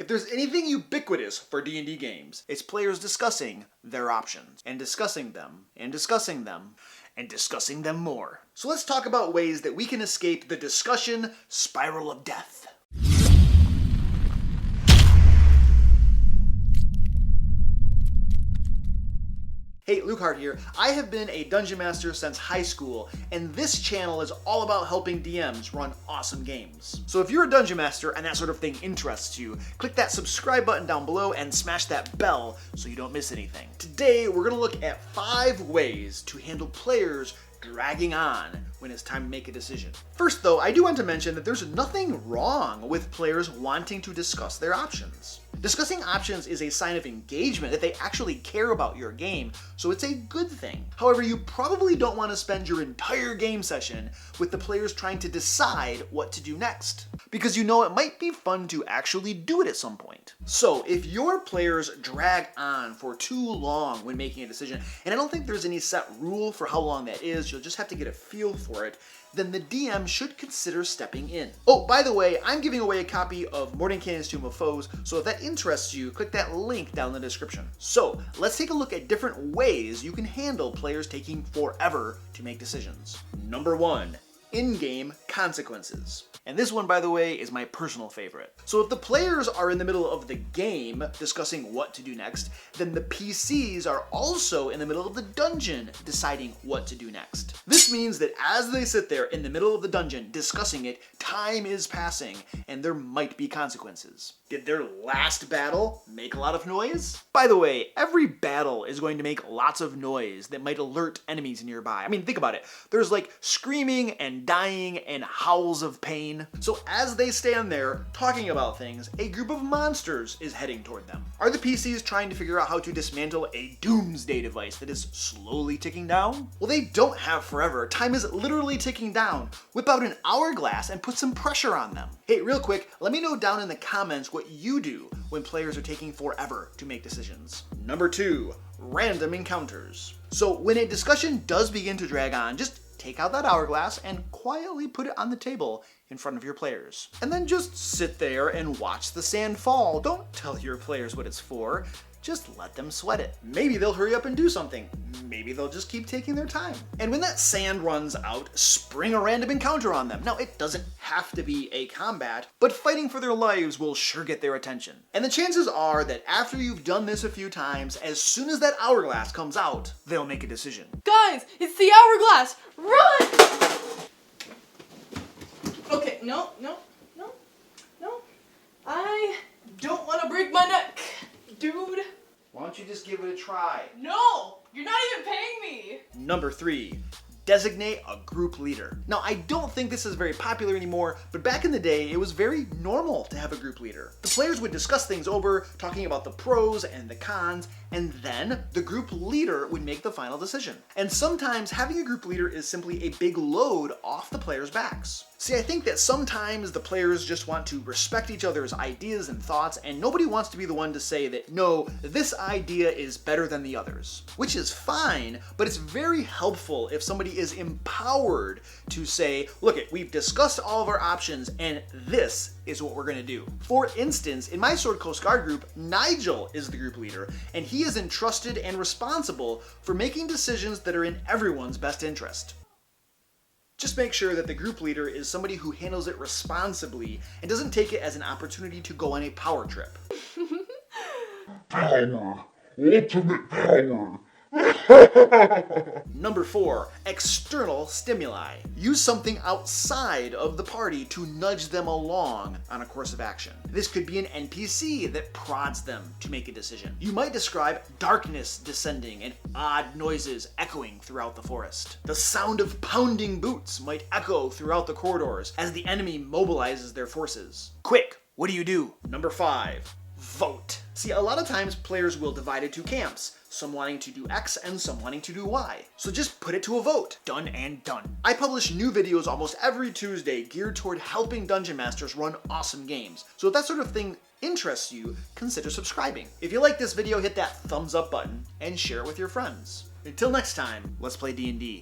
If there's anything ubiquitous for D&D games, it's players discussing their options, and discussing them, and discussing them, and discussing them more. So let's talk about ways that we can escape the discussion spiral of death. Hey, Luke Hart here. I have been a Dungeon Master since high school, and this channel is all about helping DMs run awesome games. So if you're a Dungeon Master and that sort of thing interests you, click that subscribe button down below and smash that bell so you don't miss anything. Today, we're going to look at 5 ways to handle players dragging on when it's time to make a decision. First though, I do want to mention that there's nothing wrong with players wanting to discuss their options. Discussing options is a sign of engagement, that they actually care about your game, so it's a good thing. However, you probably don't want to spend your entire game session with the players trying to decide what to do next, because you know it might be fun to actually do it at some point. So if your players drag on for too long when making a decision, and I don't think there's any set rule for how long that is, you'll just have to get a feel for it, then the DM should consider stepping in. Oh, by the way, I'm giving away a copy of Mordenkainen's Tomb of Foes, so if that interests you, click that link down in the description. So, let's take a look at different ways you can handle players taking forever to make decisions. Number 1, InGame Consequences. And this one, by the way, is my personal favorite. So if the players are in the middle of the game discussing what to do next, then the PCs are also in the middle of the dungeon deciding what to do next. This means that as they sit there in the middle of the dungeon discussing it, time is passing and there might be consequences. Did their last battle make a lot of noise? By the way, every battle is going to make lots of noise that might alert enemies nearby. I mean, think about it. There's like screaming and dying and howls of pain. So as they stand there talking about things, a group of monsters is heading toward them. Are the PCs trying to figure out how to dismantle a doomsday device that is slowly ticking down? Well, they don't have forever. Time is literally ticking down. Whip out an hourglass and put some pressure on them. Hey, real quick, let me know down in the comments what you do when players are taking forever to make decisions. Number 2, random encounters. So when a discussion does begin to drag on, just take out that hourglass and quietly put it on the table in front of your players. And then just sit there and watch the sand fall. Don't tell your players what it's for. Just let them sweat it. Maybe they'll hurry up and do something. Maybe they'll just keep taking their time. And when that sand runs out, spring a random encounter on them. Now, it doesn't have to be a combat, but fighting for their lives will sure get their attention. And the chances are that after you've done this a few times, as soon as that hourglass comes out, they'll make a decision. Guys, it's the hourglass! Run! Okay, no. I don't want to break my neck. Dude. Why don't you just give it a try? No! You're not even paying me! Number 3, designate a group leader. Now, I don't think this is very popular anymore, but back in the day, it was very normal to have a group leader. The players would discuss things over, talking about the pros and the cons, and then the group leader would make the final decision. And sometimes having a group leader is simply a big load off the players' backs. See, I think that sometimes the players just want to respect each other's ideas and thoughts, and nobody wants to be the one to say that, no, this idea is better than the others. Which is fine, but it's very helpful if somebody is empowered to say, look, we've discussed all of our options, and this is what we're gonna do. For instance, in my Sword Coast Guard group, Nigel is the group leader, and he is entrusted and responsible for making decisions that are in everyone's best interest. Just make sure that the group leader is somebody who handles it responsibly and doesn't take it as an opportunity to go on a power trip. Power. Ultimate power. Number 4, external stimuli. Use something outside of the party to nudge them along on a course of action. This could be an NPC that prods them to make a decision. You might describe darkness descending and odd noises echoing throughout the forest. The sound of pounding boots might echo throughout the corridors as the enemy mobilizes their forces. Quick, what do you do? Number 5, vote. See, a lot of times players will divide into camps, some wanting to do X and some wanting to do Y. So just put it to a vote. Done and done. I publish new videos almost every Tuesday geared toward helping Dungeon Masters run awesome games. So if that sort of thing interests you, consider subscribing. If you like this video, hit that thumbs up button and share it with your friends. Until next time, let's play D&D.